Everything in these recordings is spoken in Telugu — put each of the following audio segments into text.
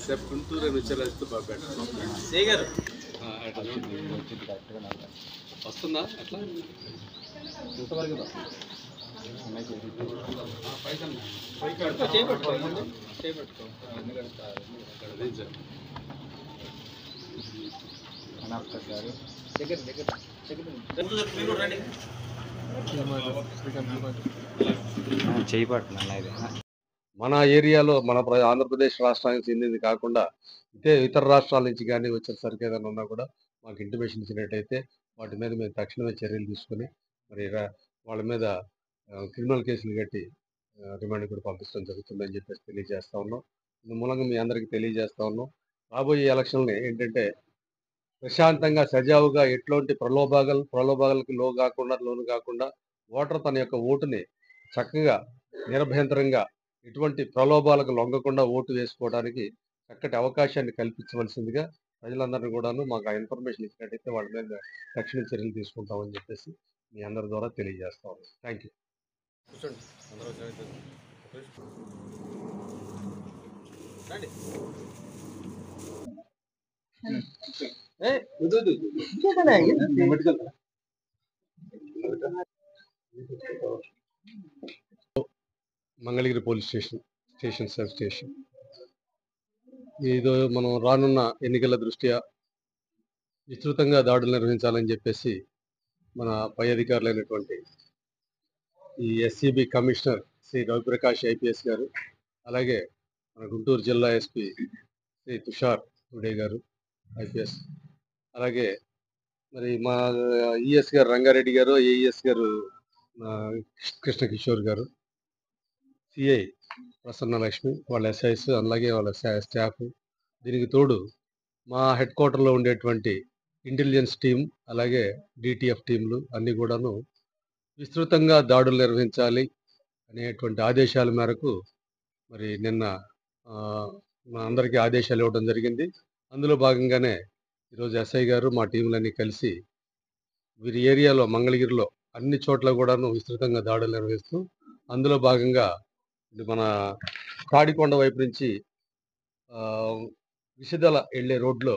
రేపు గుంటూరు అని వచ్చేలాగితే బాగా వస్తుందా అట్లా మన ఏరియాలో మన ఆంధ్రప్రదేశ్ రాష్ట్రానికి చెందింది కాకుండా ఇతర రాష్ట్రాల నుంచి కానీ వచ్చేసరికి ఏదైనా ఉన్నా కూడా మాకు ఇంటిమేషన్ ఇచ్చినట్టయితే వాటి మీద మేము తక్షణమే చర్యలు తీసుకొని మరి వాళ్ళ మీద క్రిమినల్ కేసులు కట్టి రిమాండ్ కూడా పంపించడం జరుగుతుందని చెప్పేసి తెలియజేస్తా ఉన్నాం. ఇందు మూలంగా మీ అందరికీ తెలియజేస్తా ఉన్నాం. రాబోయే ఎలక్షన్ని ఏంటంటే ప్రశాంతంగా సజావుగా ఎట్లాంటి ప్రలోభాలకు లోను కాకుండా ఓటర్ తన యొక్క ఓటుని చక్కగా నిరభ్యంతరంగా ఎటువంటి ప్రలోభాలకు లొంగకుండా ఓటు వేసుకోవడానికి చక్కటి అవకాశాన్ని కల్పించవలసిందిగా ప్రజలందరినీ కూడాను మాకు ఆ ఇన్ఫర్మేషన్ ఇచ్చినట్టయితే వాళ్ళ మీద తక్షణ చర్యలు తీసుకుంటామని చెప్పేసి మీ అందరి ద్వారా తెలియజేస్తా ఉన్నాం. Thank you. Mangalagiri police station sub station ఏదో మనం రానున్న ఎన్నికల దృష్ట్యా విస్తృతంగా దాడులు నిర్వహించాలని చెప్పేసి మన పై అధికారులైనటువంటి ఈ SCB commissioner Shri Raviprakash IPS గారు, అలాగే మన గుంటూరు జిల్లా ఎస్పీ శ్రీ తుషార్ టుడే గారు ఐపీఎస్, అలాగే మరి మా ఈఎస్ గారు రంగారెడ్డి గారు, ఏఈఎస్ గారు కృష్ణ కిషోర్ గారు, సిఐ ప్రసన్న లక్ష్మి, వాళ్ళ ఎస్ఐస్, అలాగే వాళ్ళ స్టాఫ్, దీనికి తోడు మా హెడ్ క్వార్టర్లో ఉండేటువంటి ఇంటెలిజెన్స్ టీం, అలాగే డిటిఎఫ్ టీంలు అన్నీ కూడాను విస్తృతంగా దాడులు నిర్వహించాలి అనేటువంటి ఆదేశాల మేరకు మరి నిన్న మా అందరికీ ఆదేశాలు ఇవ్వడం జరిగింది. అందులో భాగంగానే ఈరోజు ఎస్ఐ గారు మా టీంలన్నీ కలిసి వీరి ఏరియాలో మంగళగిరిలో అన్ని చోట్ల కూడాను విస్తృతంగా దాడులు నిర్వహిస్తూ అందులో భాగంగా మన తాడికొండ వైపు నుంచి విషదల వెళ్ళే రోడ్లో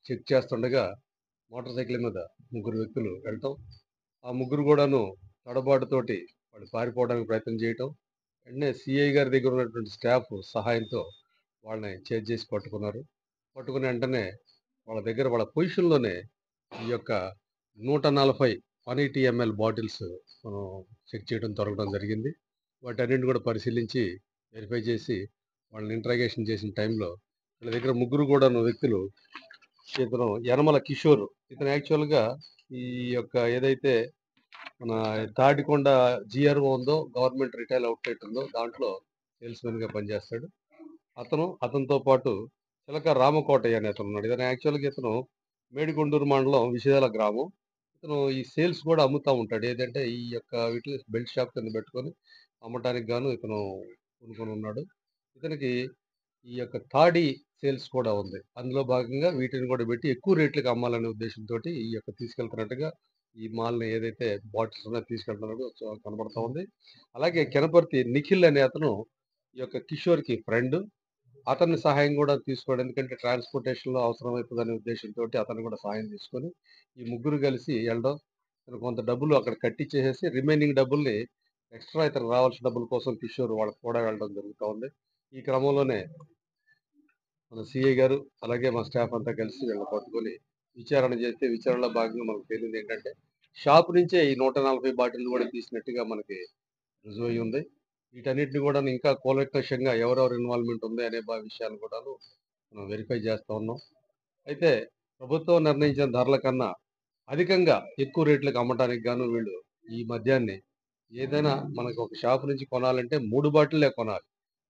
చెక్ చేస్తుండగా మోటార్ సైకిల్ మీద 3 వ్యక్తులు వెళ్ళటం, ఆ ముగ్గురు కూడాను తడబాటుతోటి వాళ్ళు పారిపోవడానికి ప్రయత్నం చేయటం, వెంటనే సిఐ గారి దగ్గర ఉన్నటువంటి స్టాఫ్ సహాయంతో వాళ్ళని చేజ్ చేసి పట్టుకున్నారు. పట్టుకుని వెంటనే వాళ్ళ దగ్గర వాళ్ళ పొజిషన్లోనే ఈ యొక్క 140 180 ml బాటిల్స్ మనం చెక్ చేయడం దొరకడం జరిగింది. వాటన్నింటిని కూడా పరిశీలించి వెరిఫై చేసి వాళ్ళని ఇంట్రాగేషన్ చేసిన టైంలో వీళ్ళ దగ్గర ముగ్గురు కూడాను వ్యక్తులు, ఇతను యనమల కిషోర్, ఇతను యాక్చువల్గా ఈ యొక్క ఏదైతే మన తాడికొండ జిఆర్ఓ ఉందో, గవర్నమెంట్ రిటైల్ అవుట్లెట్ ఉందో, దాంట్లో సేల్స్మెన్గా పనిచేస్తాడు. అతనితో పాటు చిలక రామకోటయ్య అనే అతను ఉన్నాడు. ఇతను యాక్చువల్గా ఇతను మేడికొండూరు మండలం విషయాల గ్రామం. ఇతను ఈ సేల్స్ కూడా అమ్ముతూ ఉంటాడు. ఏదంటే ఈ యొక్క వీటిని బెల్ట్ షాప్ కింద పెట్టుకొని అమ్మటానికి గాను ఇతను కొనుక్కొని ఉన్నాడు. ఇతనికి ఈ యొక్క తాడి సేల్స్ కూడా ఉంది. అందులో భాగంగా వీటిని కూడా పెట్టి ఎక్కువ రేట్లకు అమ్మాలనే ఉద్దేశంతో ఈ యొక్క తీసుకెళ్తున్నట్టుగా ఈ మాల్ని ఏదైతే బాటిల్స్ ఉన్నాయో తీసుకెళ్తున్నాడో కనబడతా ఉంది. అలాగే కెనపర్తి నిఖిల్ అనే అతను ఈ యొక్క కిషోర్కి ఫ్రెండ్. అతని సహాయం కూడా తీసుకోవడం, ఎందుకంటే ట్రాన్స్పోర్టేషన్లో అవసరమవుతుందనే ఉద్దేశంతో అతను కూడా సహాయం తీసుకొని ఈ ముగ్గురు కలిసి వెళ్ళడం, కొంత డబ్బులు అక్కడ కట్టించేసేసి రిమైనింగ్ డబ్బుల్ని ఎక్స్ట్రా ఇతను రావాల్సిన డబ్బుల కోసం కిషోర్ వాళ్ళకి కూడా వెళ్ళడం జరుగుతూ ఉంది. ఈ క్రమంలోనే మన సిఐ గారు అలాగే మా స్టాఫ్ అంతా కలిసి వీళ్ళని పట్టుకొని విచారణ చేస్తే, విచారణలో భాగంగా మనకు తెలియదు ఏంటంటే షాప్ నుంచే ఈ 140 బాటిల్ కూడా తీసినట్టుగా మనకి రుజువై ఉంది. వీటన్నిటిని కూడా ఇంకా కూలంకషంగా ఎవరెవరు ఇన్వాల్వ్మెంట్ ఉంది అనే విషయాన్ని కూడాను మనం వెరిఫై చేస్తూ ఉన్నాం. అయితే ప్రభుత్వం నిర్ణయించిన ధరల కన్నా అధికంగా ఎక్కువ రేట్లకు అమ్మటానికి గాను వీళ్ళు ఈ మద్యాన్ని ఏదైనా మనకు ఒక షాప్ నుంచి కొనాలంటే 3 బాటిల్లే కొనాలి.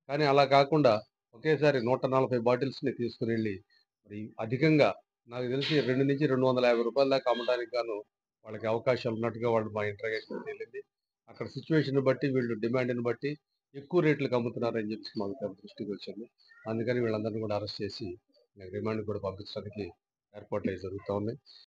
కానీ అలా కాకుండా ఒకేసారి 140 బాటిల్స్ని తీసుకుని వెళ్ళి మరి అధికంగా నాకు తెలిసి 2 నుంచి 250 రూపాయల దాకా అమ్మడానికి గాను వాళ్ళకి అవకాశాలు ఉన్నట్టుగా వాళ్ళు మా ఇంట్రాగేషన్ తేలింది. అక్కడ సిచ్యువేషన్ బట్టి వీళ్ళు డిమాండ్ని బట్టి ఎక్కువ రేట్లకు అమ్ముతున్నారని చెప్పి మాకు దృష్టికి వచ్చింది. అందుకని వీళ్ళందరినీ కూడా అరెస్ట్ చేసి రిమాండ్ కూడా పంపించడానికి ఏర్పాట్లు జరుగుతూ ఉన్నాయి.